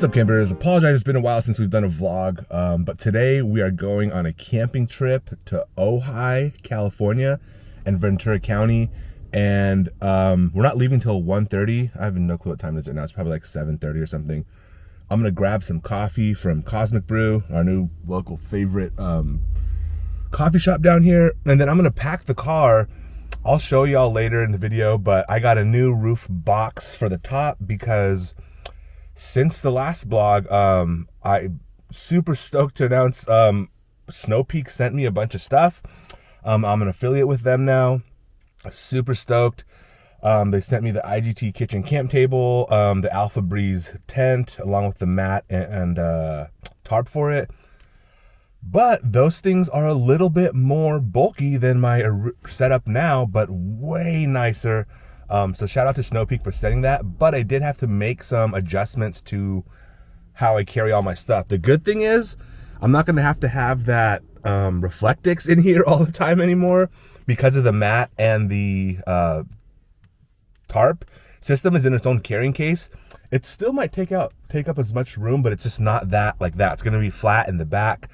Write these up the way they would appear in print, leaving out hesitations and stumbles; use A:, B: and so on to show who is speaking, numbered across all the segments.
A: What's up, campers? Apologize, it's been a while since we've done a vlog, but today we are going on a camping trip to Ojai, California and Ventura County, and we're not leaving till 1:30. I have no clue what time it is right now. It's probably like 7:30 or something. I'm gonna grab some coffee from Cosmic Brew, our new local favorite coffee shop down here, and then I'm gonna pack the car. I'll show y'all later in the video, but I got a new roof box for the top because since the last vlog, I super stoked to announce Snow Peak sent me a bunch of stuff. I'm an affiliate with them now. Super stoked. They sent me the IGT kitchen camp table, the Alpha Breeze tent, along with the mat and tarp for it. But those things are a little bit more bulky than my setup now, but way nicer. So shout out to Snow Peak for setting that, but I did have to make some adjustments to how I carry all my stuff. The good thing is I'm not gonna have that Reflectix in here all the time anymore because of the mat and the tarp system is in its own carrying case. It still might take up as much room, but it's just not that like that. It's gonna be flat in the back.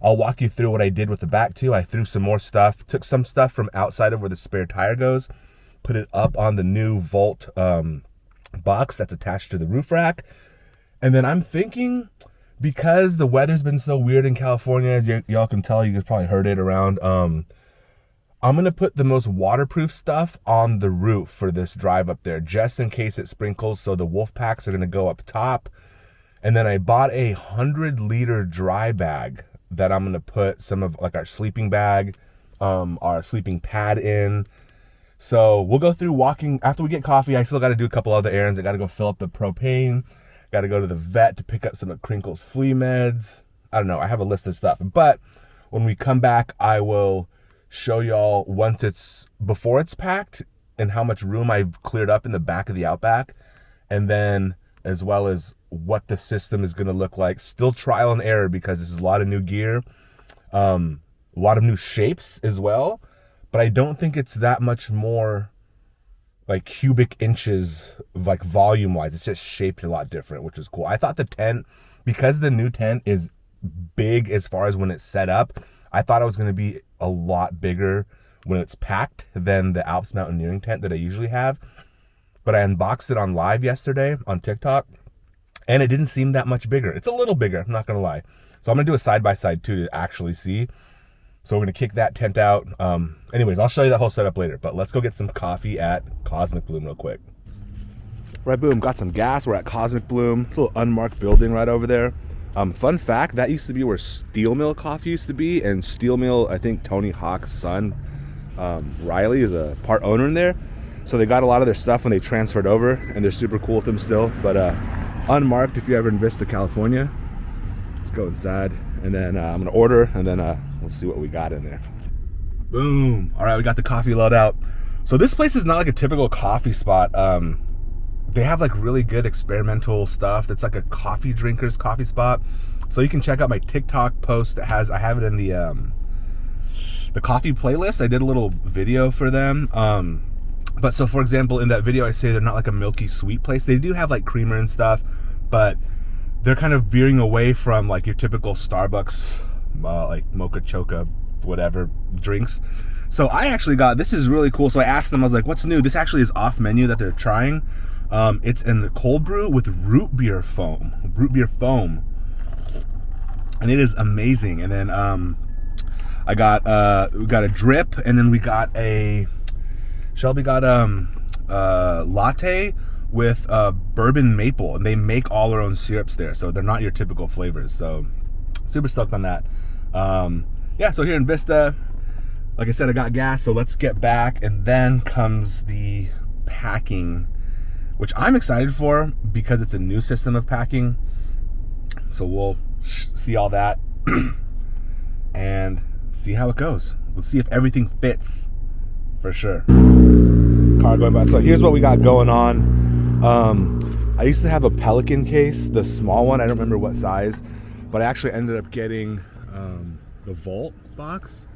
A: I'll walk you through what I did with the back too. I threw some more stuff, took some stuff from outside of where the spare tire goes, put it up on the new Volt box that's attached to the roof rack. And then I'm thinking, because the weather's been so weird in California, as y'all can tell, you guys probably heard it around, I'm gonna put the most waterproof stuff on the roof for this drive up there, just in case it sprinkles. So the wolf packs are gonna go up top. And then I bought a 100-liter dry bag that I'm gonna put some of like our sleeping bag, our sleeping pad in. So we'll go through walking. After we get coffee, I still got to do a couple other errands. I got to go fill up the propane. Got to go to the vet to pick up some of Crinkle's flea meds. I don't know. I have a list of stuff. But when we come back, I will show y'all before it's packed and how much room I've cleared up in the back of the Outback. And then as well as what the system is going to look like. Still trial and error because this is a lot of new gear. A lot of new shapes as well. But I don't think it's that much more like cubic inches, like volume wise. It's just shaped a lot different, which is cool. I thought the tent, because the new tent is big as far as when it's set up, I thought it was going to be a lot bigger when it's packed than the Alps Mountaineering tent that I usually have. But I unboxed it on live yesterday on TikTok, and it didn't seem that much bigger. It's a little bigger, I'm not going to lie. So I'm going to do a side-by-side too to actually see. So we're gonna kick that tent out. Anyways, I'll show you that whole setup later, but let's go get some coffee at Cosmic Bloom real quick. Right, boom, got some gas. We're at Cosmic Bloom. It's a little unmarked building right over there. Fun fact, that used to be where Steel Mill Coffee used to be, and Steel Mill, I think Tony Hawk's son, Riley, is a part owner in there. So they got a lot of their stuff when they transferred over, and they're super cool with them still, but unmarked if you're ever in Vista, California. Let's go inside, and then I'm gonna order, and then we'll see what we got in there. Boom. All right, we got the coffee load out. So this place is not like a typical coffee spot. They have like really good experimental stuff that's like a coffee drinker's coffee spot. So you can check out my TikTok post that I have it in the coffee playlist. I did a little video for them. But so for example, in that video, I say they're not like a milky sweet place. They do have like creamer and stuff, but they're kind of veering away from like your typical Starbucks, like mocha choca, whatever drinks. So I actually this is really cool. So I asked them, I was like, what's new? This actually is off menu that they're trying. It's in cold brew with root beer foam, and it is amazing. And then we got a drip, and then Shelby got a latte with bourbon maple, and they make all their own syrups there, so they're not your typical flavors. So super stoked on that. Yeah, so here in Vista, like I said, I got gas, so let's get back, and then comes the packing, which I'm excited for because it's a new system of packing. So we'll see all that and see how it goes. Let's see if everything fits for sure. Car going by. So here's what we got going on. I used to have a Pelican case, the small one. I don't remember what size, but I actually ended up getting the Volt box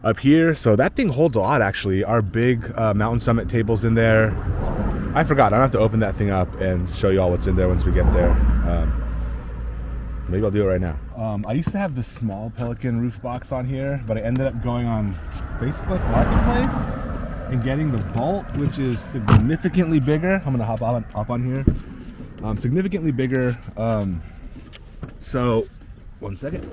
A: up here. So that thing holds a lot actually. Our big Mountain Summit table's in there. I forgot. I have to open that thing up and show you all what's in there once we get there. Maybe I'll do it right now. I used to have this small Pelican roof box on here, but I ended up going on Facebook Marketplace and getting the Vault, which is significantly bigger. I'm gonna hop on here. Significantly bigger. So, one second.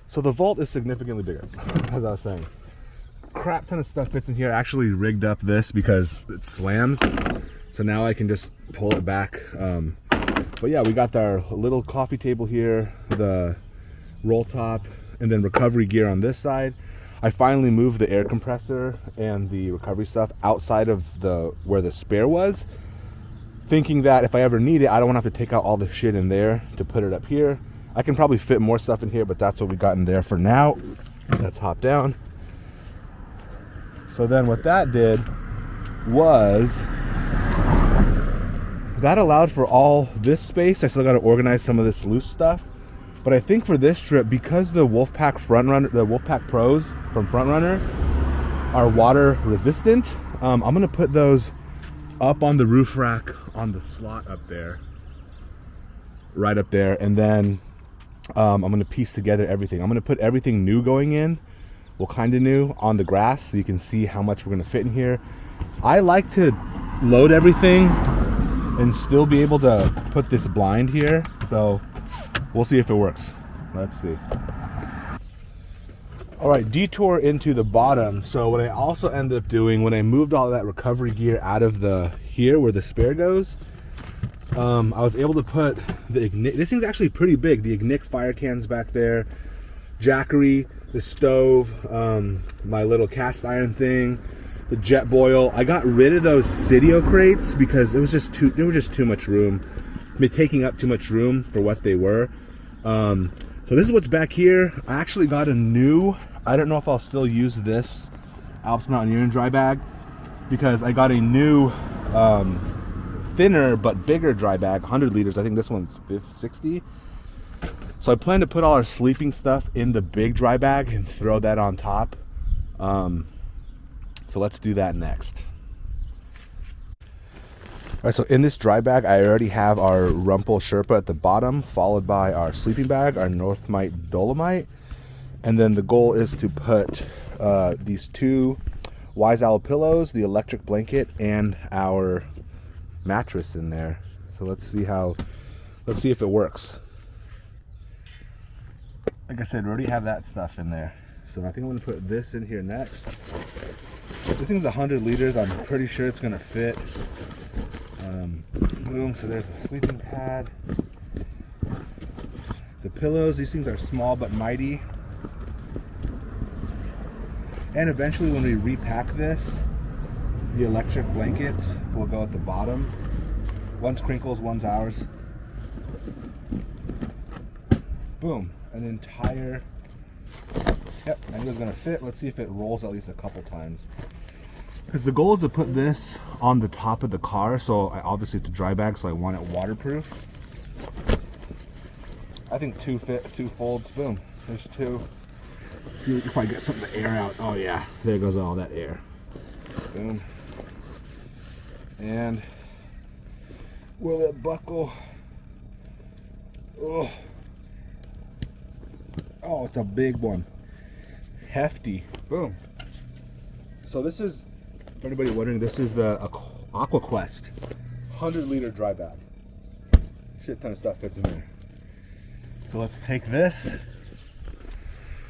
A: So the Vault is significantly bigger, as I was saying. Crap ton of stuff fits in here. I actually rigged up this because it slams, so now I can just pull it back. But yeah, we got our little coffee table here, the roll top, and then recovery gear on this side. I finally moved the air compressor and the recovery stuff outside of where the spare was, thinking that if I ever need it, I don't want to have to take out all the shit in there to put it up here. I can probably fit more stuff in here, but that's what we got in there for now. Let's hop down. So then what that did was that allowed for all this space. I still got to organize some of this loose stuff, but I think for this trip, because the Wolfpack Pros from Front Runner are water resistant, I'm gonna put those up on the roof rack on the slot up there, right up there, and then I'm gonna piece together everything. I'm gonna put everything new going in, well, kind of new, on the grass, so you can see how much we're gonna fit in here. I like to load everything and still be able to put this blind here, so we'll see if it works. Let's see. All right, detour into the bottom. So what I also ended up doing when I moved all that recovery gear out of here where the spare goes, I was able to put the this thing's actually pretty big. The Ignic fire cans back there, Jackery, the stove, my little cast iron thing, the jet boil. I got rid of those Cydio crates because there was just too much room. I mean, taking up too much room for what they were. So this is what's back here. I actually got a new, I don't know if I'll still use this Alps Mountaineering dry bag, because I got a new thinner but bigger dry bag, 100 liters. I think this one's 60. So I plan to put all our sleeping stuff in the big dry bag and throw that on top. So let's do that next. All right, so in this dry bag, I already have our Rumpel Sherpa at the bottom, followed by our sleeping bag, our Northmite Dolomite. And then the goal is to put these two Wise Owl pillows, the electric blanket, and our mattress in there. So let's see if it works. Like I said, we already have that stuff in there. So I think I'm gonna put this in here next. This thing's 100 liters. I'm pretty sure it's gonna fit. Boom, so there's the sleeping pad. The pillows, these things are small but mighty. And eventually when we repack this, the electric blankets will go at the bottom. One's Crinkle's, one's ours. Boom, an entire, yep, I knew it was gonna fit. Let's see if it rolls at least a couple times. Because the goal is to put this on the top of the car, so obviously it's a dry bag, so I want it waterproof. I think two folds, boom, there's two. Let's see if I get some of the air out. Oh yeah, there goes all that air. Boom. And will it buckle? Oh, oh, it's a big one. Hefty. Boom. So this is, for anybody wondering, this is the AquaQuest 100-liter dry bag. Shit ton of stuff fits in there. So let's take this.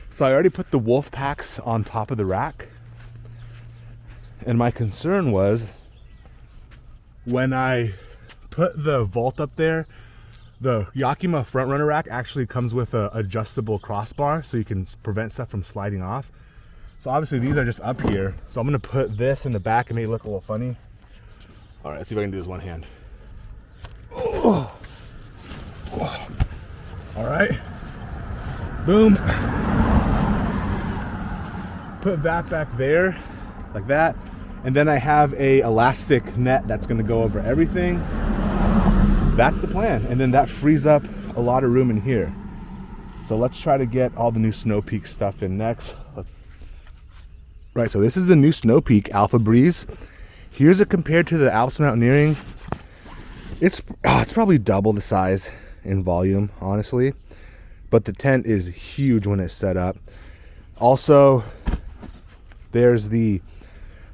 A: So I already put the wolf packs on top of the rack. And my concern was, when I put the Vault up there, the Yakima front runner rack actually comes with a adjustable crossbar, so you can prevent stuff from sliding off. So obviously these are just up here. So I'm gonna put this in the back and make it look a little funny. All right, let's see if I can do this one hand. Oh. Oh. All right, boom. Put that back there, like that. And then I have a elastic net that's gonna go over everything. That's the plan. And then that frees up a lot of room in here. So let's try to get all the new Snow Peak stuff in next. Right, so this is the new Snow Peak Alpha Breeze. Here's it compared to the Alps Mountaineering. It's probably double the size in volume, honestly. But the tent is huge when it's set up. Also, there's the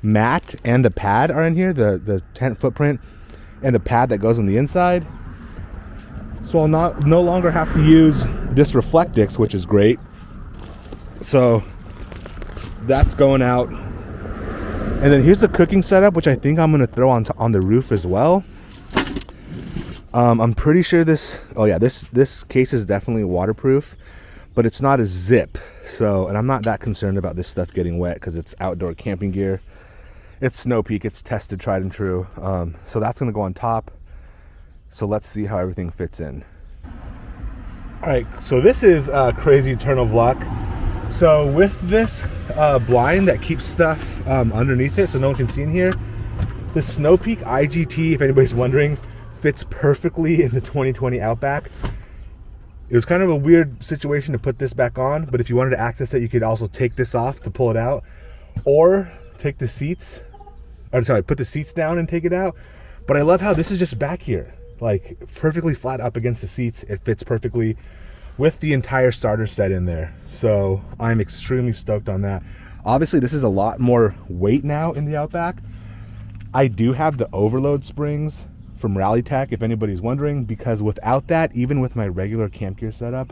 A: mat and the pad are in here, the tent footprint and the pad that goes on the inside. So I'll no longer have to use this Reflectix, which is great. So that's going out. And then here's the cooking setup, which I think I'm gonna throw on the roof as well. I'm pretty sure this case is definitely waterproof, but it's not a zip. So, and I'm not that concerned about this stuff getting wet because it's outdoor camping gear. It's Snow Peak, it's tested, tried and true. So that's gonna go on top. So let's see how everything fits in. All right, so this is a crazy turn of luck. So with this blind that keeps stuff underneath it so no one can see in here, the Snow Peak IGT, if anybody's wondering, fits perfectly in the 2020 Outback. It was kind of a weird situation to put this back on, but if you wanted to access it, you could also take this off to pull it out, or take the seats, put the seats down and take it out. But I love how this is just back here, like perfectly flat up against the seats. It fits perfectly with the entire starter set in there. So I'm extremely stoked on that. Obviously, this is a lot more weight now in the Outback. I do have the overload springs from Rallytech, if anybody's wondering, because without that, even with my regular camp gear setup,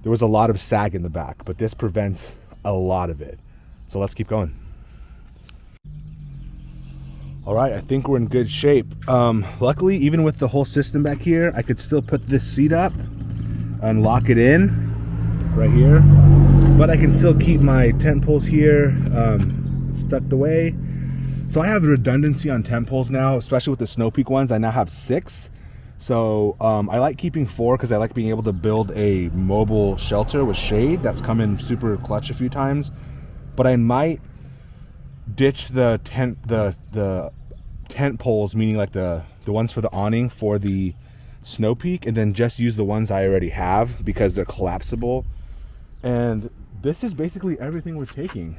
A: there was a lot of sag in the back, but this prevents a lot of it. So let's keep going. All right, I think we're in good shape. Luckily, even with the whole system back here, I could still put this seat up and lock it in right here, but I can still keep my tent poles here stuck away. So I have redundancy on tent poles now, especially with the Snow Peak ones. I now have 6. So I like keeping 4 because I like being able to build a mobile shelter with shade. That's come in super clutch a few times. But I might ditch the tent poles, meaning like the ones for the awning for the Snow Peak, and then just use the ones I already have because they're collapsible. And this is basically everything we're taking.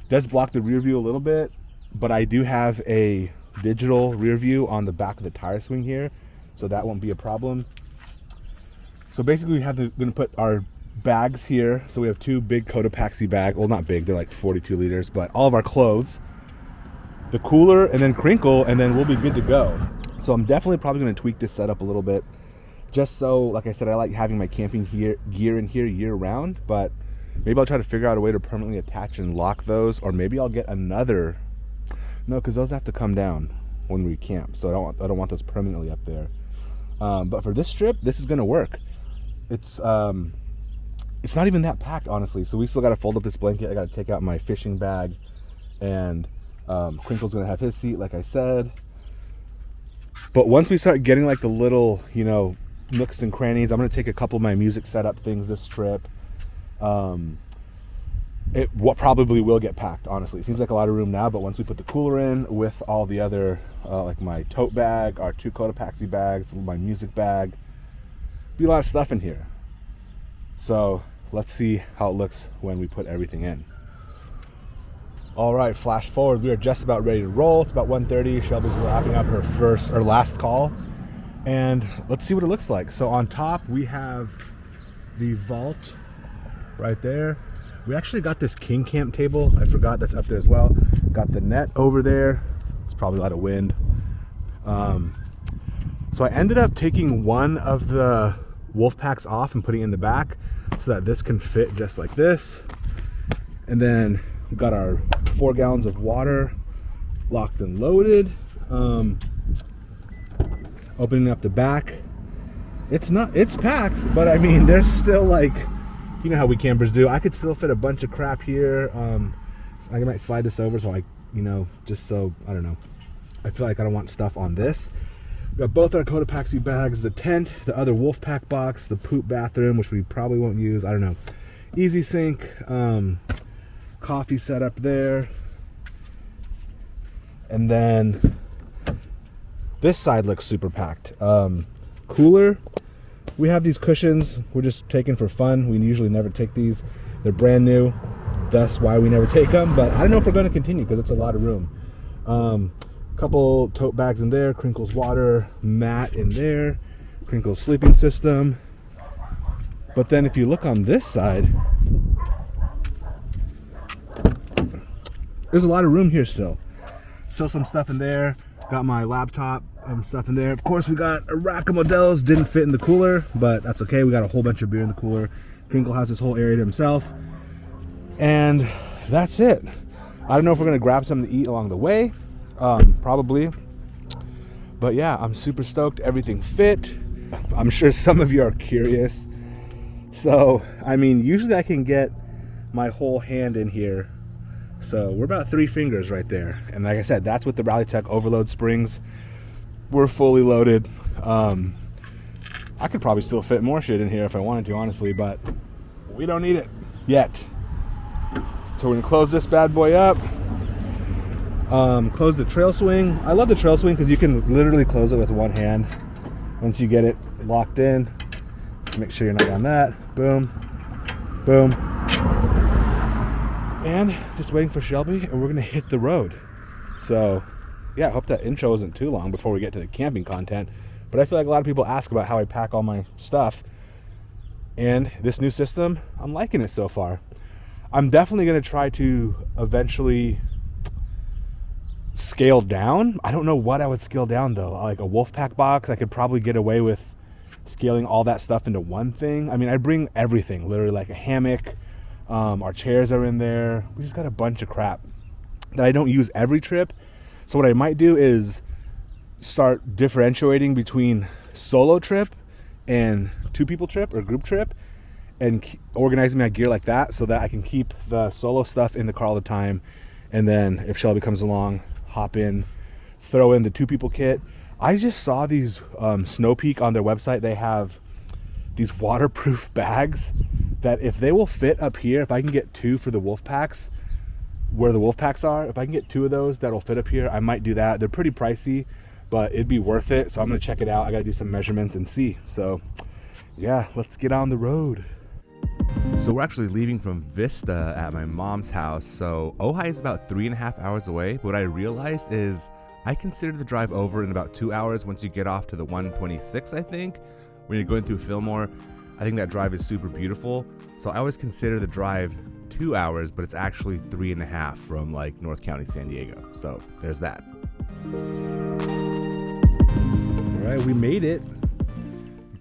A: Does block the rear view a little bit, but I do have a digital rear view on the back of the tire swing here, so that won't be a problem. So basically we're gonna put our bags here. So we have 2 big Cotopaxi bags. Well, not big, they're like 42 liters, but all of our clothes, the cooler, and then Crinkle, and then we'll be good to go. So I'm definitely probably gonna tweak this setup a little bit, just so, like I said, I like having my camping gear in here year round, but maybe I'll try to figure out a way to permanently attach and lock those, or maybe I'll get another. No, because those have to come down when we camp, so I don't want those permanently up there. But for this trip, this is gonna work. It's not even that packed, honestly. So we still got to fold up this blanket. I got to take out my fishing bag, and Crinkle's gonna have his seat, like I said. But once we start getting like the little, nooks and crannies, I'm gonna take a couple of my music setup things this trip. It probably will get packed, honestly. It seems like a lot of room now, but once we put the cooler in with all the other, like my tote bag, our 2 Cotopaxi bags, my music bag, be a lot of stuff in here. So let's see how it looks when we put everything in. All right, flash forward. We are just about ready to roll. It's about 1:30. Shelby's wrapping up her last call, and let's see what it looks like. So on top we have the vault right there. We actually got this King Camp table. I forgot that's up there as well. Got the net over there. It's probably a lot of wind. So I ended up taking one of the wolf packs off and putting it in the back so that this can fit just like this. And then we've got our 4 gallons of water locked and loaded. Opening up the back. It's packed, but I mean, there's still like, you know how we campers do. I could still fit a bunch of crap here. I might slide this over so just so, I don't know. I feel like I don't want stuff on this. We got both our Cotopaxi bags, the tent, the other wolf pack box, the poop bathroom, which we probably won't use. I don't know. Easy sink, coffee set up there. And then this side looks super packed. Cooler. We have these cushions we're just taking for fun. We usually never take these. They're brand new, thus why we never take them. But I don't know if we're going to continue because it's a lot of room. Couple tote bags in there, Crinkle's water mat in there, Crinkle's sleeping system. But then if you look on this side, there's a lot of room here still. Still some stuff in there. Got my laptop stuff in there. Of course, we got a rack of Modelo's. Didn't fit in the cooler, but that's okay. We got a whole bunch of beer in the cooler. Crinkle has this whole area to himself. And that's it. I don't know if we're gonna grab something to eat along the way. Probably. But yeah, I'm super stoked. Everything fit. I'm sure some of you are curious. So, I mean, usually I can get my whole hand in here. So we're about 3 fingers right there. And like I said, that's with the Rallytech overload springs. We're fully loaded. I could probably still fit more shit in here if I wanted to, honestly, but we don't need it yet. So we're gonna close this bad boy up. Close the trail swing. I love the trail swing because you can literally close it with one hand once you get it locked in. Just make sure you're not on that. Boom, boom. And just waiting for Shelby, and we're gonna hit the road. So yeah, I hope that intro isn't too long before we get to the camping content. But I feel like a lot of people ask about how I pack all my stuff. And this new system, I'm liking it so far. I'm definitely gonna try to eventually scale down. I don't know what I would scale down though. Like a Wolfpack box, I could probably get away with scaling all that stuff into one thing. I mean, I bring everything, literally, like a hammock. Our chairs are in there. We just got a bunch of crap that I don't use every trip. So what I might do is start differentiating between solo trip and 2-people trip or group trip, and organizing my gear like that so that I can keep the solo stuff in the car all the time. And then if Shelby comes along, hop in, throw in the 2-people kit. I just saw these Snow Peak on their website. They have these waterproof bags that if they will fit up here, if I can get 2 for the wolf packs, where the wolf packs are, if I can get 2 of those that'll fit up here, I might do that. They're pretty pricey, but it'd be worth it. So I'm gonna check it out. I gotta do some measurements and see. So yeah, let's get on the road. So we're actually leaving from Vista at my mom's house. So Ojai is about 3.5 hours away. What I realized is I consider the drive over in about 2 hours once you get off to the 126, I think. When you're going through Fillmore, I think that drive is super beautiful. So I always consider the drive 2 hours, but it's actually 3.5 from like North County, San Diego. So there's that. All right, we made it.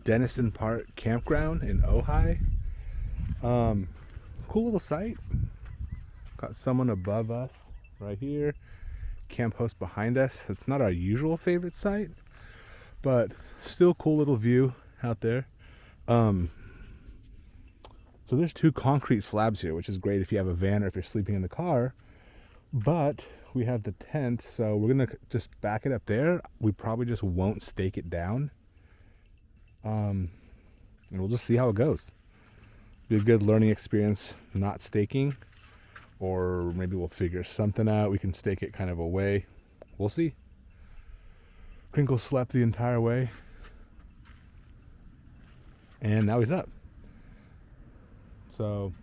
A: Dennison Park Campground in Ojai. Cool little site. Got someone above us right here. Camp host behind us. It's not our usual favorite site, but still cool little view out there. So there's 2 concrete slabs here, which is great if you have a van or if you're sleeping in the car. But we have the tent, so we're gonna just back it up there. We probably just won't stake it down. And we'll just see how it goes. Be a good learning experience not staking, or maybe we'll figure something out. We can stake it kind of away. We'll see. Crinkle slept the entire way, and now he's up. So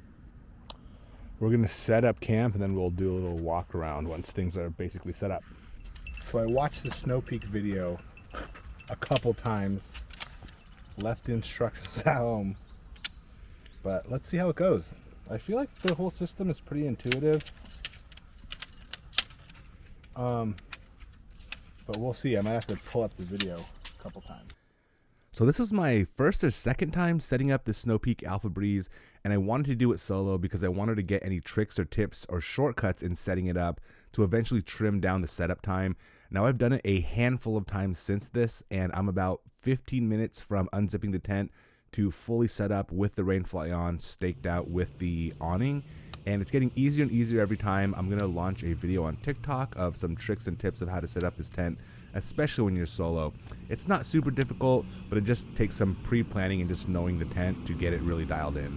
A: we're gonna set up camp, and then we'll do a little walk around once things are basically set up. So I watched the Snow Peak video a couple times, left the instructions at home, but let's see how it goes. I feel like the whole system is pretty intuitive. But we'll see. I might have to pull up the video a couple times. So this was my first or second time setting up the Snow Peak Alpha Breeze, and I wanted to do it solo because I wanted to get any tricks or tips or shortcuts in setting it up to eventually trim down the setup time. Now I've done it a handful of times since this, and I'm about 15 minutes from unzipping the tent to fully set up with the rainfly on, staked out with the awning, and it's getting easier and easier every time. I'm gonna launch a video on TikTok of some tricks and tips of how to set up this tent, especially when you're solo. It's not super difficult, but it just takes some pre-planning and just knowing the tent to get it really dialed in.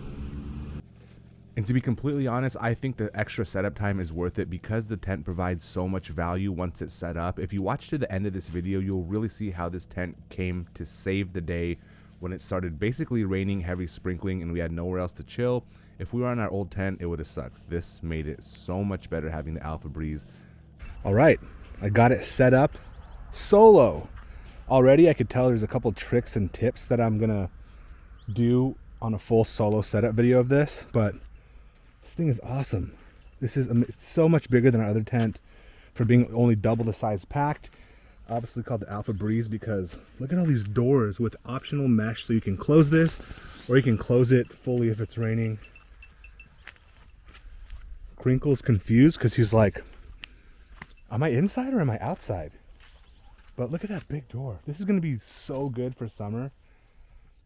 A: And to be completely honest, I think the extra setup time is worth it because the tent provides so much value once it's set up. If you watch to the end of this video, you'll really see how this tent came to save the day when it started basically raining, heavy sprinkling, and we had nowhere else to chill. If we were on our old tent, it would have sucked. This made it so much better having the Alpha Breeze. All right, I got it set up solo. Already I could tell there's a couple tricks and tips that I'm gonna do on a full solo setup video of this, but this thing is awesome. This is so much bigger than our other tent for being only double the size packed. Obviously called the Alpha Breeze because look at all these doors with optional mesh, so you can close this or you can close it fully if it's raining. Crinkle's confused because he's like, am I inside or am I outside? But look at that big door. This is going to be so good for summer.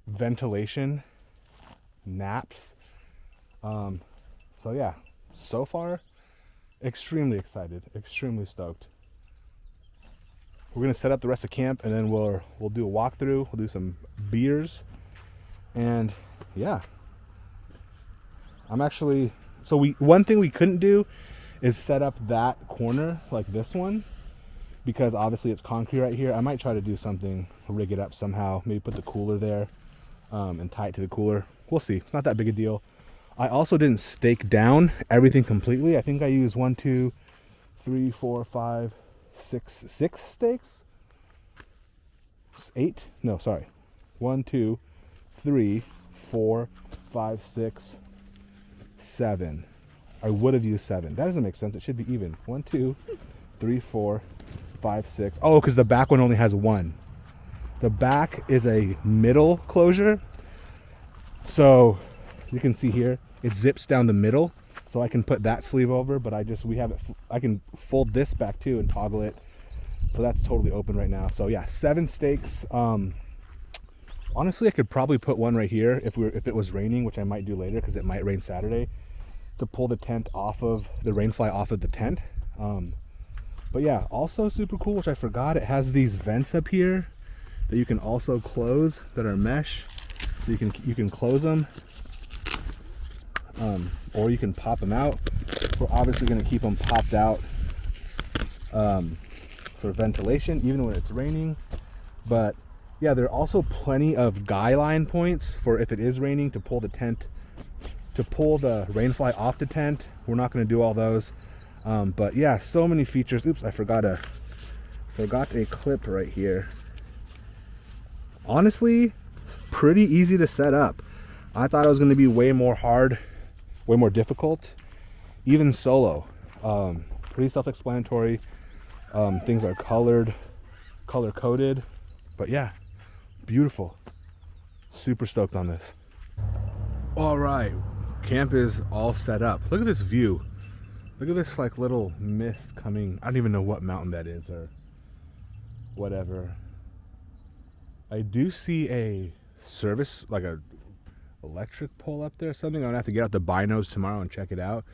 A: Ventilation, naps. So yeah, so far, extremely excited, extremely stoked. We're gonna set up the rest of camp and then we'll do a walkthrough. We'll do some beers, and yeah, I'm actually, one thing we couldn't do is set up that corner like this one, because obviously it's concrete right here. I might try to do something, rig it up somehow, maybe put the cooler there and tie it to the cooler. We'll see. It's not that big a deal. I also didn't stake down everything completely. I think I used 1, 2, 3, 4, 5, 6 stakes. 8? No, sorry. 1, 2, 3, 4, 5, 6, 7. I would have used 7. That doesn't make sense. It should be even. 1, 2, 3, 4, 5, 6. Oh, because the back one only has 1. The back is a middle closure. So you can see here, it zips down the middle. So I can put that sleeve over, but I can fold this back too and toggle it. So that's totally open right now. So yeah, 7 stakes. Honestly, I could probably put one right here if it was raining, which I might do later because it might rain Saturday, to pull the tent off of the rainfly off of the tent. But yeah, also super cool, which I forgot, it has these vents up here that you can also close that are mesh. So you can close them, or you can pop them out. We're obviously going to keep them popped out for ventilation, even when it's raining. But yeah, there are also plenty of guy line points for if it is raining to pull the tent, to pull the rainfly off the tent. We're not going to do all those, but yeah, so many features. Oops, I forgot a clip right here. Honestly, pretty easy to set up. I thought it was going to be way more difficult, even solo. Pretty self-explanatory. Things are color coded, but yeah, beautiful. Super stoked on this. All right, camp is all set up. Look at this view. Look at this like little mist coming. I don't even know what mountain that is or whatever. I do see a service, like a electric pole up there or something. I'm gonna have to get out the binos tomorrow and check it out.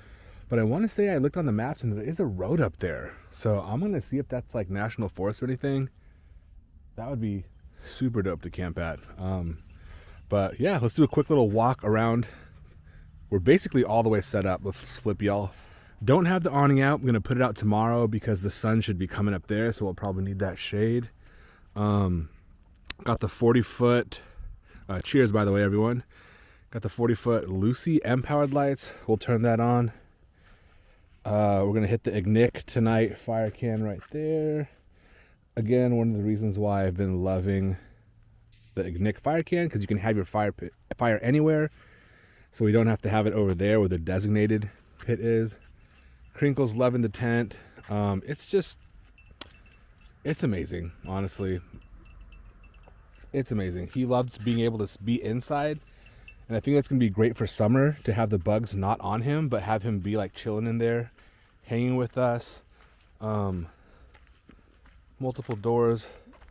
A: But I want to say I looked on the maps and there is a road up there. So I'm gonna see if that's like national forest or anything. That would be super dope to camp at. But yeah, let's do a quick little walk around. We're basically all the way set up. Let's flip y'all. Don't have the awning out. I'm gonna put it out tomorrow because the sun should be coming up there, so we'll probably need that shade. Got the 40-foot, cheers by the way, everyone. Got the 40-foot Lucy M-powered lights. We'll turn that on. We're gonna hit the ignic tonight, fire can right there. Again, one of the reasons why I've been loving the ignic fire can, because you can have your fire anywhere, so we don't have to have it over there where the designated pit is. Crinkle's loving the tent. It's amazing, honestly. It's amazing. He loves being able to be inside, and I think that's gonna be great for summer, to have the bugs not on him, but have him be like chilling in there, hanging with us. Multiple doors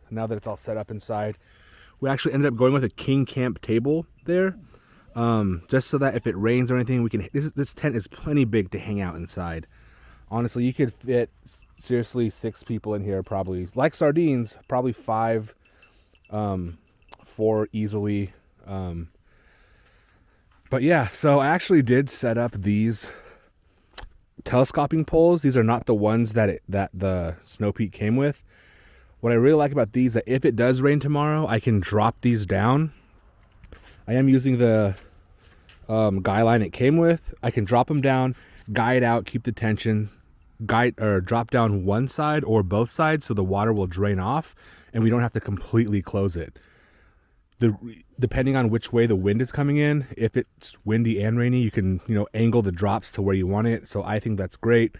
A: now that it's all set up inside. We actually ended up going with a king camp table there, just so that if it rains or anything, we can. This tent is plenty big to hang out inside. Honestly, you could fit seriously 6 people in here, probably like sardines. Probably 5, 4 easily. But yeah, so I actually did set up these telescoping poles. These are not the ones that the Snow Peak came with. What I really like about these, that if it does rain tomorrow, I can drop these down. I am using the guy line it came with. I can drop them down, guy it out, keep the tension, guide or drop down one side or both sides so the water will drain off and we don't have to completely close it. Depending on which way the wind is coming in, if it's windy and rainy, you can, you know, angle the drops to where you want it. So I think that's great.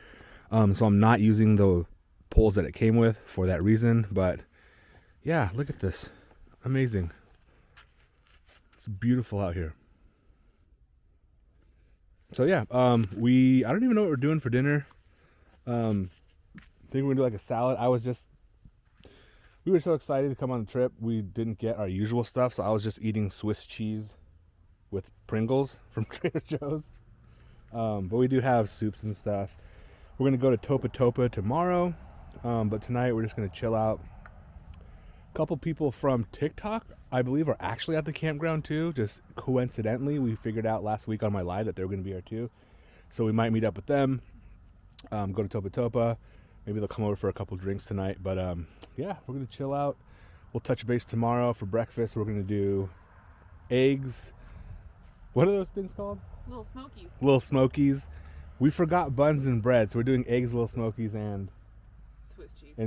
A: So I'm not using the poles that it came with for that reason, but yeah, look at this. Amazing. It's beautiful out here. So yeah, I don't even know what we're doing for dinner. I think we're gonna do like a salad. We were so excited to come on the trip. We didn't get our usual stuff, so I was just eating Swiss cheese with Pringles from Trader Joe's. But we do have soups and stuff. We're gonna go to Topa Topa tomorrow, but tonight we're just gonna chill out. A couple people from TikTok, I believe, are actually at the campground too. Just coincidentally, we figured out last week on my live that they were gonna be here too. So we might meet up with them, go to Topa Topa. Maybe they'll come over for a couple drinks tonight. But yeah, we're gonna chill out. We'll touch base tomorrow for breakfast. We're gonna do eggs. What are those things called?
B: Little Smokies.
A: Little Smokies. We forgot buns and bread, so we're doing eggs, Little Smokies, and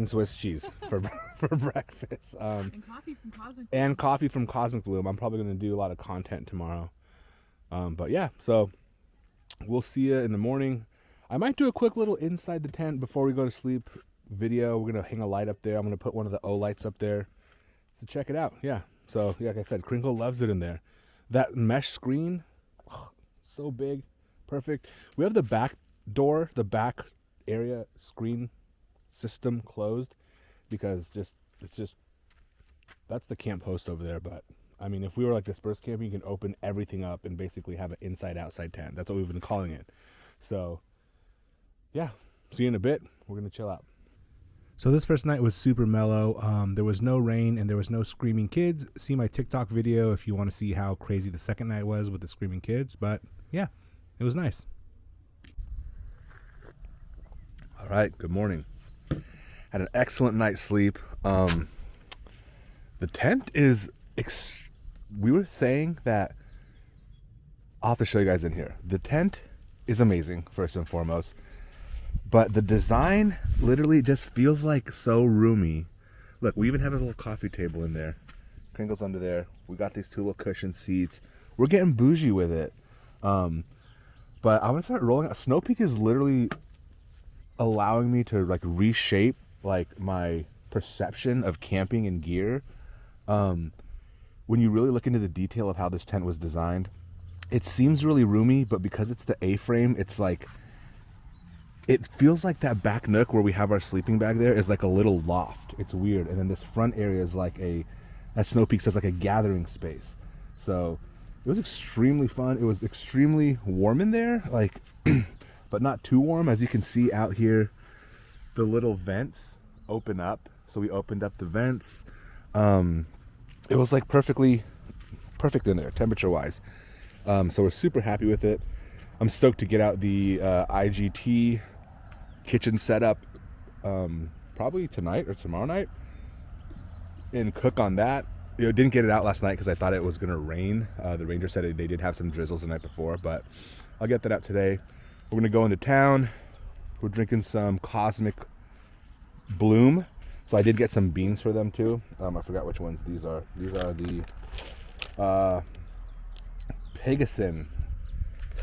A: Swiss cheese for breakfast.
B: And coffee from Cosmic Bloom.
A: And coffee from Cosmic Bloom. I'm probably gonna do a lot of content tomorrow. But yeah, so we'll see you in the morning. I might do a quick little inside the tent before we go to sleep video. We're going to hang a light up there. I'm going to put one of the O lights up there. So check it out. Yeah. So like I said, Crinkle loves it in there. That mesh screen, so big. Perfect. We have the back door, the back area screen system closed because that's the camp host over there. But I mean, if we were like dispersed camping, you can open everything up and basically have an inside outside tent. That's what we've been calling it. So yeah, see you in a bit. We're going to chill out. So this first night was super mellow. There was no rain and there was no screaming kids. See my TikTok video if you want to see how crazy the second night was with the screaming kids. But yeah, it was nice. All right, good morning. Had an excellent night's sleep. The tent is, we were saying that, I'll have to show you guys in here. The tent is amazing, first and foremost. But the design literally just feels like so roomy. Look, we even have a little coffee table in there. Kringle's under there. We got these two little cushion seats. We're getting bougie with it. But I'm gonna start rolling out. Snow Peak is literally allowing me to like reshape like my perception of camping and gear. When you really look into the detail of how this tent was designed, it seems really roomy, but because it's the A-frame, it's like, it feels like that back nook where we have our sleeping bag there is like a little loft. It's weird. And then this front area is like at Snow Peak says like a gathering space. So it was extremely fun. It was extremely warm in there, like, but not too warm. As you can see out here, the little vents open up. So we opened up the vents. It was like perfect in there, temperature wise. So we're super happy with it. I'm stoked to get out the IGT kitchen setup probably tonight or tomorrow night and cook on that. Didn't get it out last night because I thought it was going to rain. The ranger said they did have some drizzles the night before, but I'll get that out today. We're going to go into town. We're drinking some Cosmic Bloom. So I did get some beans for them too. I forgot which ones these are. These are the Pegasus.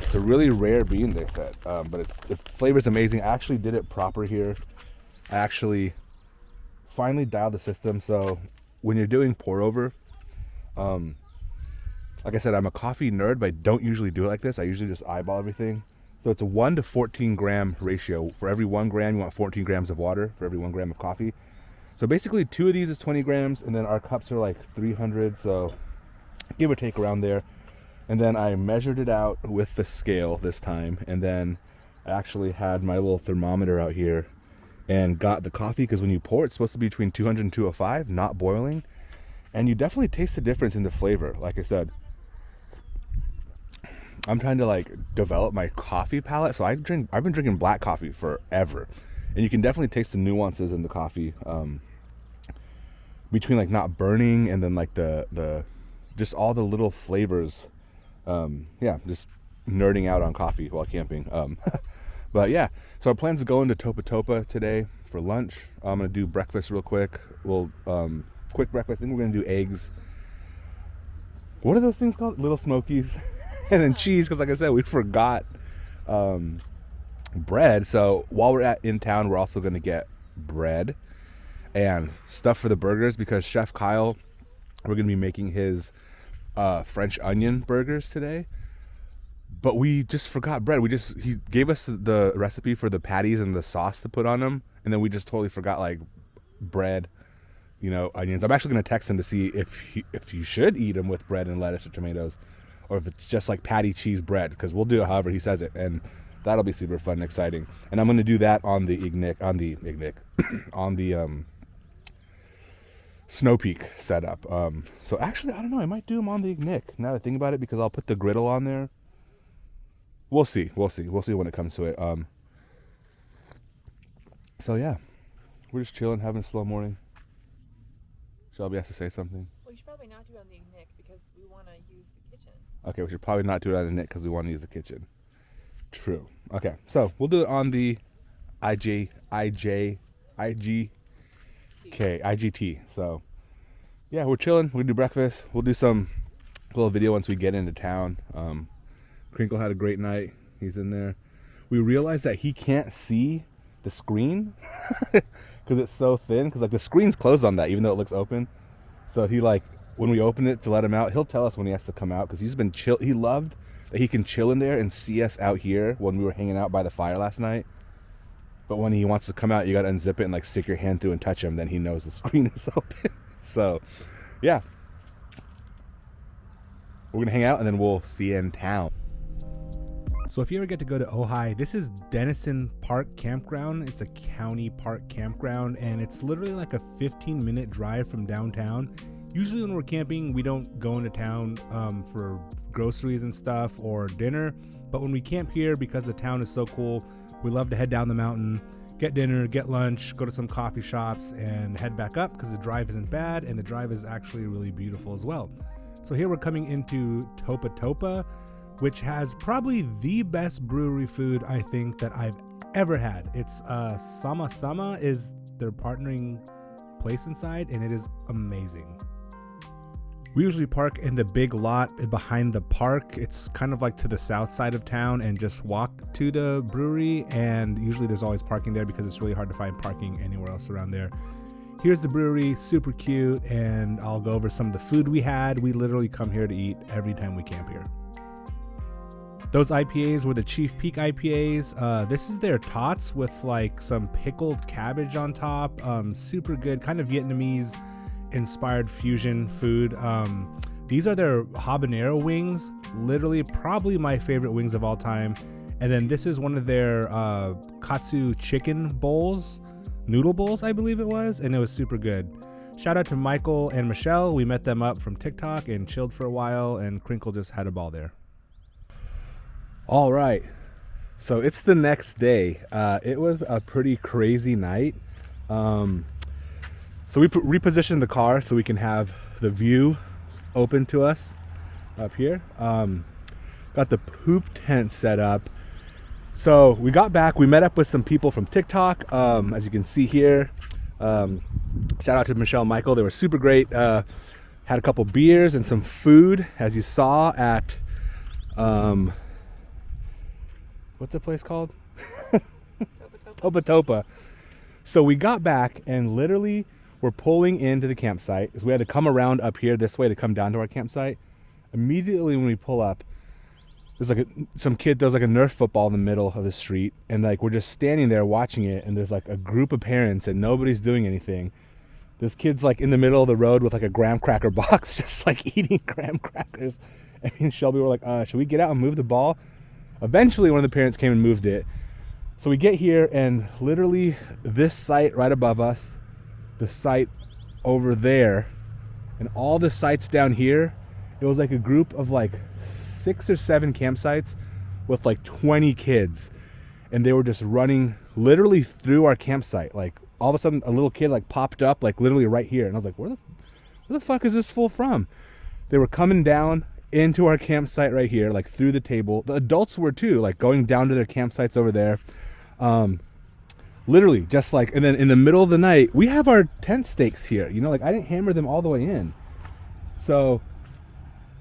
A: It's a really rare bean, they said, but the flavor's amazing. I actually did it proper here. I actually finally dialed the system. So when you're doing pour over, like I said, I'm a coffee nerd, but I don't usually do it like this. I usually just eyeball everything. So it's a 1 to 14 gram ratio. For every 1 gram, you want 14 grams of water for every 1 gram of coffee. So basically 2 of these is 20 grams, and then our cups are like 300, so give or take around there. And then I measured it out with the scale this time, and then I actually had my little thermometer out here and got the coffee, because when you pour it's supposed to be between 200 and 205, not boiling. And you definitely taste the difference in the flavor. Like I said, I'm trying to like develop my coffee palate. So I've been drinking black coffee forever, and you can definitely taste the nuances in the coffee, between like not burning and then like the just all the little flavors. Yeah, just nerding out on coffee while camping. But yeah, so our plans is going to Topa Topa today for lunch. I'm gonna do breakfast real quick. We'll quick breakfast. I think we're gonna do eggs. What are those things called? Little Smokies, and then cheese. Because like I said, we forgot bread. So while we're in town, we're also gonna get bread and stuff for the burgers because Chef Kyle, we're gonna be making his French onion burgers today. But we just forgot bread. He gave us the recipe for the patties and the sauce to put on them, and then we just totally forgot like bread, onions. I'm actually gonna text him to see if you should eat them with bread and lettuce or tomatoes, or if it's just like patty cheese bread, because we'll do it however he says it, and that'll be super fun and exciting. And I'm gonna do that on the on the Snow Peak setup. So actually, I don't know. I might do them on the Ignic now that I think about it, because I'll put the griddle on there. We'll see when it comes to it. So yeah, we're just chilling, having a slow morning. Shelby has to say something.
B: Well, you should probably not do it on the Ignic because we want to use the kitchen.
A: Okay, we should probably not do it on the Ignic because we want to use the kitchen. True. Okay, so we'll do it on the IGT. So yeah, we're chilling. We'll do breakfast. We'll do some little video once we get into town. Crinkle had a great night. He's in there. We realized that he can't see the screen because it's so thin, because like the screen's closed on that even though it looks open. So he, like, when we open it to let him out, he'll tell us when he has to come out, because he's been chill. He loved that he can chill in there and see us out here when we were hanging out by the fire last night. But when he wants to come out, you got to unzip it and like stick your hand through and touch him. Then he knows the screen is open. So yeah, we're gonna hang out and then we'll see you in town. So if you ever get to go to Ojai, this is Dennison Park Campground. It's a county park campground, and it's literally like a 15-minute drive from downtown. Usually when we're camping, we don't go into town for groceries and stuff or dinner. But when we camp here, because the town is so cool, we love to head down the mountain, get dinner, get lunch, go to some coffee shops, and head back up, because the drive isn't bad, and the drive is actually really beautiful as well. So here we're coming into Topa Topa, which has probably the best brewery food I think that I've ever had. It's Sama Sama is their partnering place inside, and it is amazing. We usually park in the big lot behind the park. It's kind of like to the south side of town, and just walk to the brewery, and usually there's always parking there because it's really hard to find parking anywhere else around there. Here's the brewery, super cute, and I'll go over some of the food we had. We literally come here to eat every time we camp here. Those IPAs were the Chief Peak IPAs. This is their tots with like some pickled cabbage on top. Super good, kind of Vietnamese inspired fusion food. These are their habanero wings, literally probably my favorite wings of all time. And then this is one of their katsu chicken bowls, noodle bowls I believe it was, and it was super good. Shout out to Michael and Michelle. We met them up from TikTok and chilled for a while, and Crinkle just had a ball there. All right, so it's the next day. It was a pretty crazy night. So we repositioned the car so we can have the view open to us up here. Got the poop tent set up. So we got back, we met up with some people from TikTok, as you can see here. Shout out to Michelle and Michael, they were super great. Had a couple beers and some food, as you saw at, what's the place called? Topa Topa. So we got back and literally we're pulling into the campsite, because we had to come around up here this way to come down to our campsite. Immediately when we pull up, there's like some kid throws like a Nerf football in the middle of the street, and like we're just standing there watching it, and there's like a group of parents and nobody's doing anything. This kid's like in the middle of the road with like a graham cracker box, just like eating graham crackers. And me and Shelby were like, should we get out and move the ball? Eventually one of the parents came and moved it. So we get here, and literally this site right above us, the site over there, and all the sites down here, it was like a group of like 6 or 7 campsites with like 20 kids, and they were just running literally through our campsite. Like all of a sudden a little kid like popped up like literally right here, and I was like, where the fuck is this fool from? They were coming down into our campsite right here, like through the table. The adults were too, like going down to their campsites over there.
C: Literally just like, and then in the middle of the night, we have our tent stakes here, you know, like I didn't hammer them all the way in. So,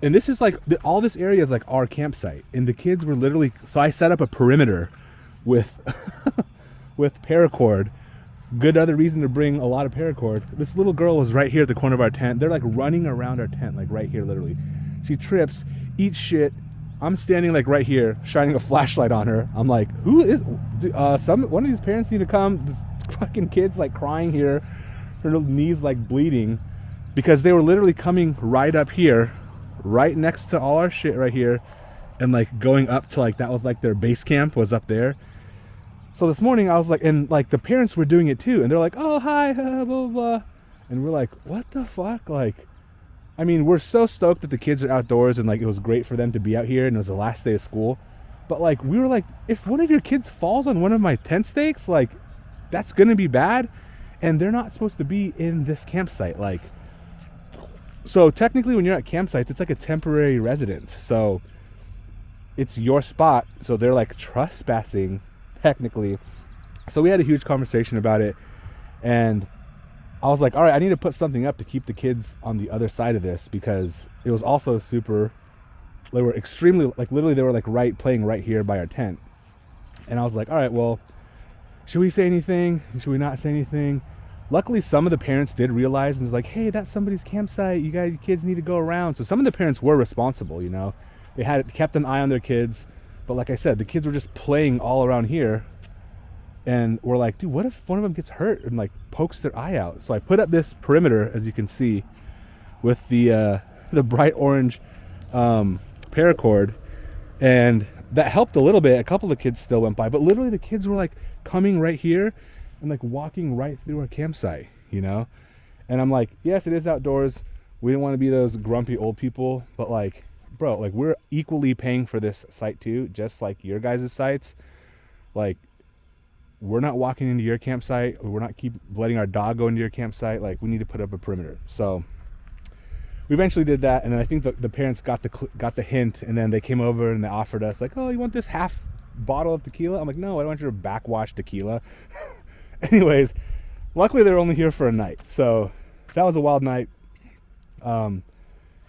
C: and this is like, all this area is like our campsite, and the kids were literally, so I set up a perimeter with, with paracord. Good other reason to bring a lot of paracord. This little girl was right here at the corner of our tent. They're like running around our tent, like right here, literally. She trips, eats shit. I'm standing like right here, shining a flashlight on her. I'm like, who is, one of these parents need to come. This fucking kid's like crying here. Her little knees like bleeding because they were literally coming right up here, right next to all our shit right here, and like going up to like, that was like their base camp was up there. So this morning I was like, and like the parents were doing it too, and they're like, oh hi, blah blah blah, and we're like, what the fuck? Like, I mean, we're so stoked that the kids are outdoors and like it was great for them to be out here and it was the last day of school, but like we were like, if one of your kids falls on one of my tent stakes, like that's gonna be bad, and they're not supposed to be in this campsite. Like, so technically when you're at campsites, it's like a temporary residence, so it's your spot, so they're like trespassing technically. So we had a huge conversation about it, and I was like, all right, I need to put something up to keep the kids on the other side of this, because it was also super, they were extremely, like literally they were like playing right here by our tent. And I was like, all right, well, should we say anything? Should we not say anything? Luckily some of the parents did realize and was like, hey, that's somebody's campsite, you kids need to go around. So some of the parents were responsible, you know, they had kept an eye on their kids. But like I said, the kids were just playing all around here, and we're like, dude, what if one of them gets hurt and like pokes their eye out? So I put up this perimeter, as you can see, with the bright orange paracord, and that helped a little bit. A couple of the kids still went by, but literally the kids were like coming right here and like walking right through our campsite, you know? And I'm like, yes, it is outdoors. We didn't want to be those grumpy old people, but like, bro, like we're equally paying for this site too, just like your guys' sites. Like, we're not walking into your campsite, we're not keep letting our dog go into your campsite. Like, we need to put up a perimeter. So we eventually did that, and then I think the parents got the hint, and then they came over and they offered us like, oh, you want this half bottle of tequila? I'm like, no, I don't want you to backwash tequila. Anyways, luckily they were only here for a night, so that was a wild night.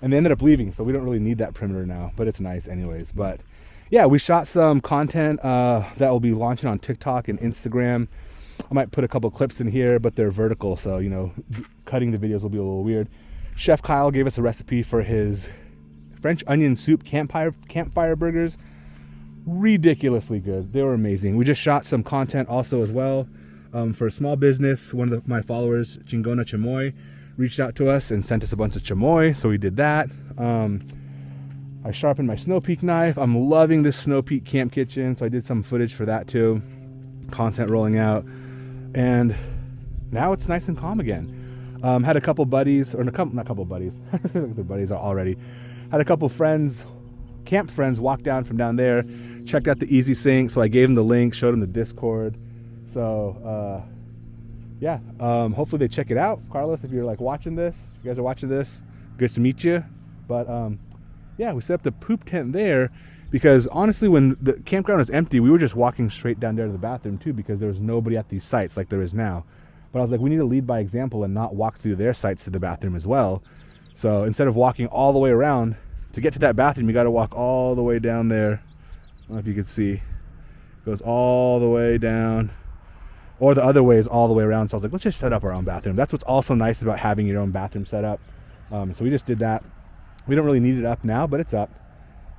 C: And they ended up leaving, so we don't really need that perimeter now, but it's nice anyways. But yeah, we shot some content that will be launching on TikTok and Instagram. I might put a couple clips in here, but they're vertical, so you know, cutting the videos will be a little weird. Chef Kyle gave us a recipe for his French onion soup campfire burgers. Ridiculously good. They were amazing. We just shot some content also as well for a small business. One of my followers, Chingona Chamoy, reached out to us and sent us a bunch of chamoy, so we did that. I sharpened my Snow Peak knife. I'm loving this Snow Peak camp kitchen, so I did some footage for that too. Content rolling out, and now it's nice and calm again. Had a couple buddies, or not couple buddies, they're buddies already. Had a couple friends, camp friends, walk down from down there, checked out the Easy Sync, so I gave them the link, showed them the Discord. So yeah, hopefully they check it out. Carlos, if you're like watching this, if you guys are watching this, good to meet you. But yeah, we set up the poop tent there because honestly, when the campground was empty, we were just walking straight down there to the bathroom too, because there was nobody at these sites like there is now. But I was like, we need to lead by example and not walk through their sites to the bathroom as well. So instead of walking all the way around to get to that bathroom, you got to walk all the way down there. I don't know if you can see, it goes all the way down, or the other way is all the way around. So I was like, let's just set up our own bathroom. That's what's also nice about having your own bathroom set up. So we just did that. We don't really need it up now, but it's up.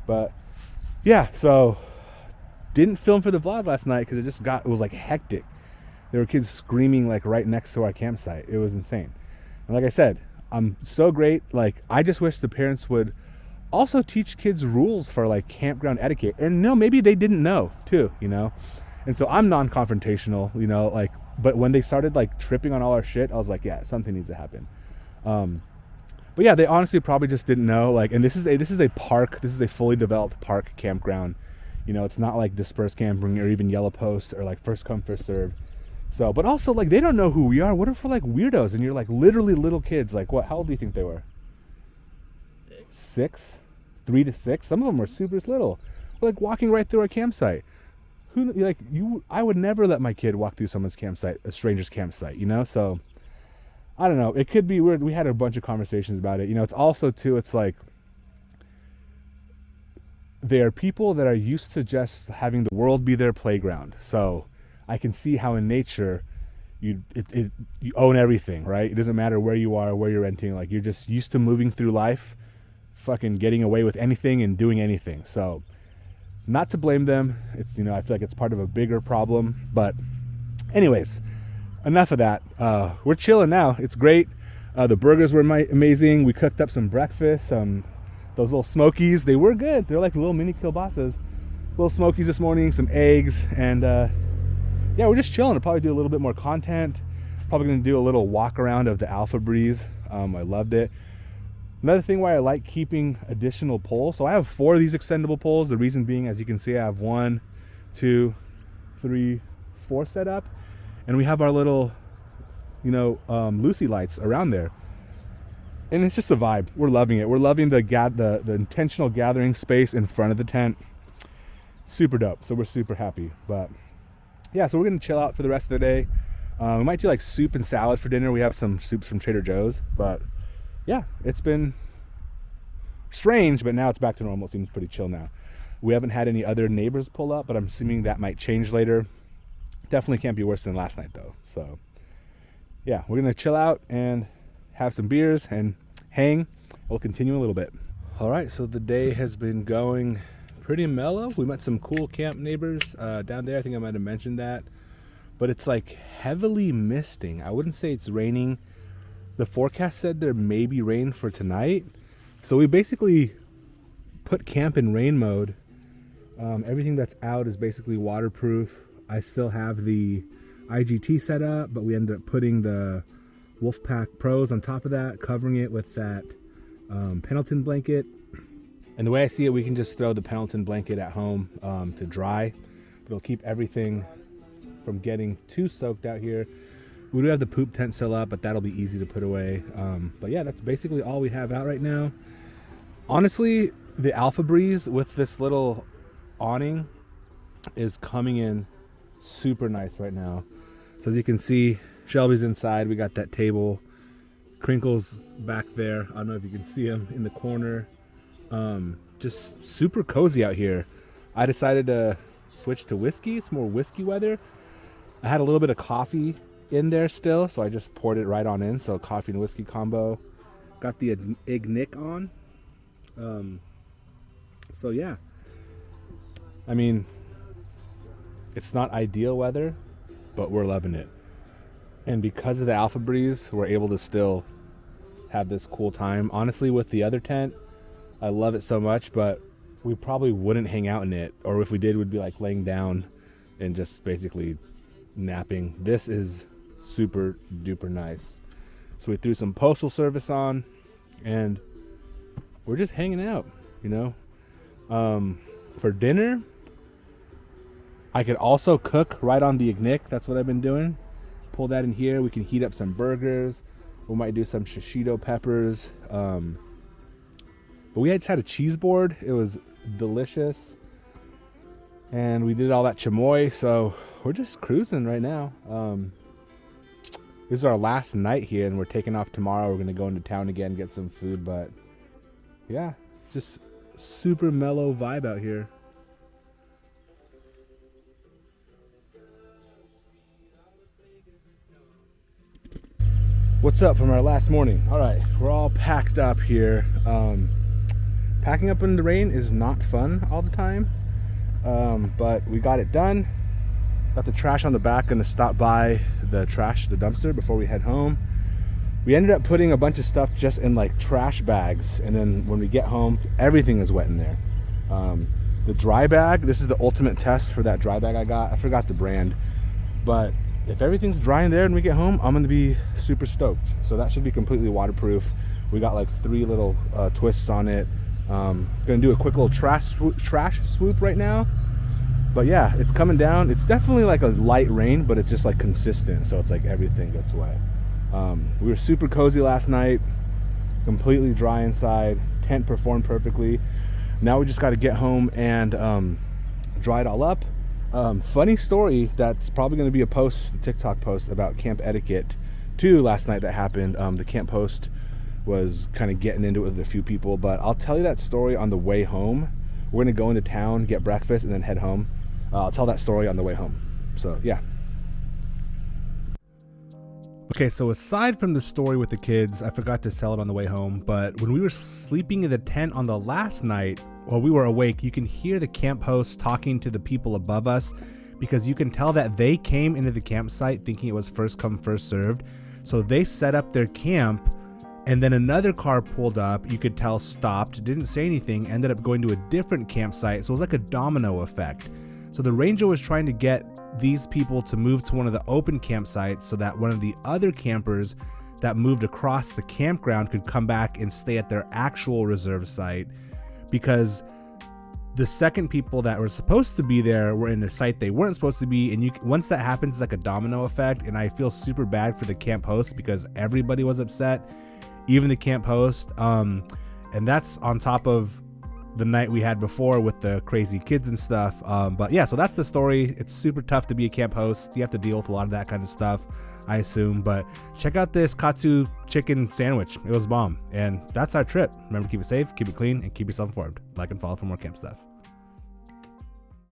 C: But yeah, so didn't film for the vlog last night because it was like hectic. There were kids screaming like right next to our campsite. It was insane. And like I said, I'm so great. Like, I just wish the parents would also teach kids rules for like campground etiquette. And no, maybe they didn't know too, you know? And so I'm non-confrontational, you know, like, but when they started like tripping on all our shit, I was like, yeah, something needs to happen. But yeah, they honestly probably just didn't know. Like, and this is a park. This is a fully developed park campground. You know, it's not like dispersed camping or even yellow post or like first come, first serve. So, but also like, they don't know who we are. What if we're like weirdos and you're like literally little kids? Like what, how old do you think they were? 6? 3 to 6? Some of them were super little. We're like walking right through our campsite. who, like, you, I would never let my kid walk through someone's campsite, a stranger's campsite, you know? So I don't know. It could be weird. We had a bunch of conversations about it. You know, it's also too, it's like, there are people that are used to just having the world be their playground. So I can see how in nature you own everything, right? It doesn't matter where you are, where you're renting. Like, you're just used to moving through life, fucking getting away with anything and doing anything. So not to blame them. It's, you know, I feel like it's part of a bigger problem. But anyways, enough of that. We're chilling now. It's great. The burgers were amazing. We cooked up some breakfast, those little smokies. They were good. They're like little mini kielbasa's. Little smokies this morning, some eggs, and yeah, we're just chilling. I'll probably do a little bit more content. Probably gonna do a little walk around of the Alpha Breeze. I loved it. Another thing why I like keeping additional poles. So I have 4 of these extendable poles. The reason being, as you can see, I have 1, 2, 3, 4 set up, and we have our little, you know, Lucy lights around there. And it's just a vibe. We're loving it. We're loving the intentional gathering space in front of the tent. Super dope. So we're super happy. But yeah, so we're gonna chill out for the rest of the day. We might do like soup and salad for dinner. We have some soups from Trader Joe's. But yeah, it's been strange, but now it's back to normal. It seems pretty chill now. We haven't had any other neighbors pull up, but I'm assuming that might change later. Definitely can't be worse than last night though. So yeah, we're gonna chill out and have some beers and hang. We'll continue in a little bit. All right, so the day has been going pretty mellow. We met some cool camp neighbors down there. I think I might have mentioned that, but it's like heavily misting. I wouldn't say it's raining. The forecast said there may be rain for tonight, so we basically put camp in rain mode. Everything that's out is basically waterproof. I still have the IGT set up, but we ended up putting the Wolfpack Pros on top of that, covering it with that Pendleton blanket. And the way I see it, we can just throw the Pendleton blanket at home to dry, but it'll keep everything from getting too soaked out here. We do have the poop tent still up, but that'll be easy to put away. But yeah, that's basically all we have out right now. Honestly, the Alpha Breeze with this little awning is coming in super nice right now. So as you can see, Shelby's inside. We got that table. Crinkle's back there. I don't know if you can see him in the corner. Just super cozy out here. I decided to switch to whiskey. It's more whiskey weather. I had a little bit of coffee in there still, so I just poured it right on in. So coffee and whiskey combo. Got the Egg Nick on. So yeah. I mean, it's not ideal weather, but we're loving it. And because of the Alpha Breeze, we're able to still have this cool time. Honestly, with the other tent, I love it so much, but we probably wouldn't hang out in it. Or if we did, we'd be like laying down and just basically napping. This is super duper nice. So we threw some postal service on and we're just hanging out, you know. For dinner, I could also cook right on the Ignic. That's what I've been doing. Pull that in here. We can heat up some burgers. We might do some shishito peppers. But we just had a cheese board. It was delicious. And we did all that chamoy. So we're just cruising right now. This is our last night here, and we're taking off tomorrow. We're going to go into town again, get some food. But yeah, just super mellow vibe out here. What's up from our last morning? All right, we're all packed up here. Packing up in the rain is not fun all the time, but we got it done. Got the trash on the back. Gonna stop by the dumpster before we head home. We ended up putting a bunch of stuff just in like trash bags, and then when we get home, everything is wet in there. The dry bag, this is the ultimate test for that dry bag I got. I forgot the brand, but if everything's dry in there and we get home, I'm gonna be super stoked. So that should be completely waterproof. We got like 3 little twists on it. Gonna do a quick little trash swoop right now. But yeah, it's coming down. It's definitely like a light rain, but it's just like consistent. So it's like everything gets wet. We were super cozy last night, completely dry inside. Tent performed perfectly. Now we just got to get home and dry it all up. Funny story. That's probably going to be a TikTok post about camp etiquette too. Last night that happened. The camp host was kind of getting into it with a few people, but I'll tell you that story on the way home. We're going to go into town, get breakfast, and then head home. I'll tell that story on the way home. So yeah. Okay, so aside from the story with the kids, I forgot to tell it on the way home, but when we were sleeping in the tent on the last night, while we were awake, you can hear the camp host talking to the people above us, because you can tell that they came into the campsite thinking it was first come, first served. So they set up their camp, and then another car pulled up, you could tell stopped, didn't say anything, ended up going to a different campsite. So it was like a domino effect. So the ranger was trying to get these people to move to one of the open campsites so that one of the other campers that moved across the campground could come back and stay at their actual reserve site, because the second people that were supposed to be there were in a site they weren't supposed to be. And once that happens, it's like a domino effect. And I feel super bad for the camp host because everybody was upset, even the camp host. And that's on top of the night we had before with the crazy kids and stuff. But yeah, so that's the story. It's super tough to be a camp host. You have to deal with a lot of that kind of stuff, I assume. But check out this katsu chicken sandwich. It was bomb. And that's our trip. Remember to keep it safe, keep it clean, and keep yourself informed. Like and follow for more camp stuff.